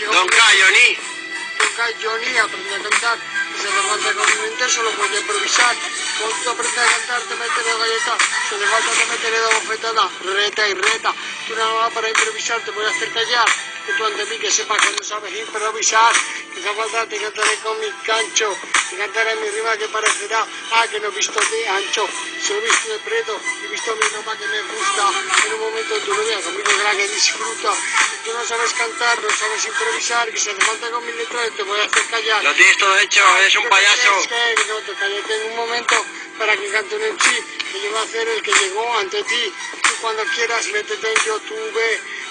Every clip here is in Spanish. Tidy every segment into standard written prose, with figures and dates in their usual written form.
que Don Johnny. Toca Johnny, aprende a cantar. Si hace falta con mi mente, solo voy a improvisar. Cuando tú aprendes a cantar, te metes de galleta. Si hace falta, te metes de bofetada. Reta y reta. Tú nada más para improvisar, te voy a hacer callar. Que tú ante mí que sepas que no sabes improvisar. Si hace falta, te cantaré con mi cancho. Te cantaré mi rima que parecerá, que no he visto de ancho. Si he visto de preto, he visto mi ropa que me gusta. En un momento tu novia conmigo es la que disfruta. Si tú no sabes cantar, no sabes improvisar, que si hace falta con mi letra, te voy a hacer callar. Lo tienes todo hecho, eres un payaso. Que no te cállate en un momento para que cante un MC, que yo voy a hacer el que llegó ante ti. Tú cuando quieras métete en YouTube.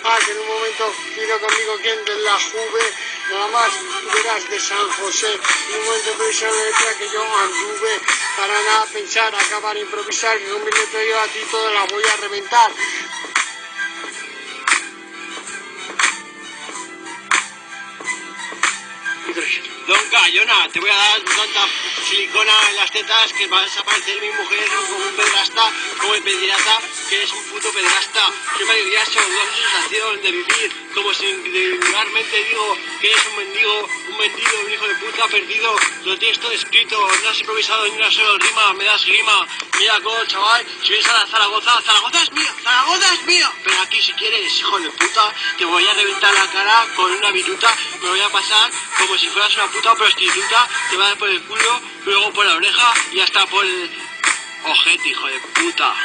Que en un momento pido conmigo quien de la Juve. Nada más tú verás de San José. En un momento improvisar la letra que yo anduve. Para nada pensar, acabar, improvisar, que con mi letra yo a ti toda la voy a reventar. Don Cayona, te voy a dar tanta silicona en las tetas que vas a parecer mi mujer como un pedrasta, como el pedirata, que es un puto pedrasta. Qué maravilloso, una sensación de vivir, como si individualmente digo que es un mendigo, un hijo de puta perdido. Lo tienes todo escrito, no has improvisado ni una sola rima, me das grima. Mira cómo, chaval, si vienes a la Zaragoza, Zaragoza es mío, Zaragoza es mío. Pero aquí si quieres, hijo de puta, te voy a reventar la cara con una viruta, me voy a pasar como si fueras una puta prostituta, te va a dar por el culo, luego por la oreja y hasta por el ojete, hijo de puta.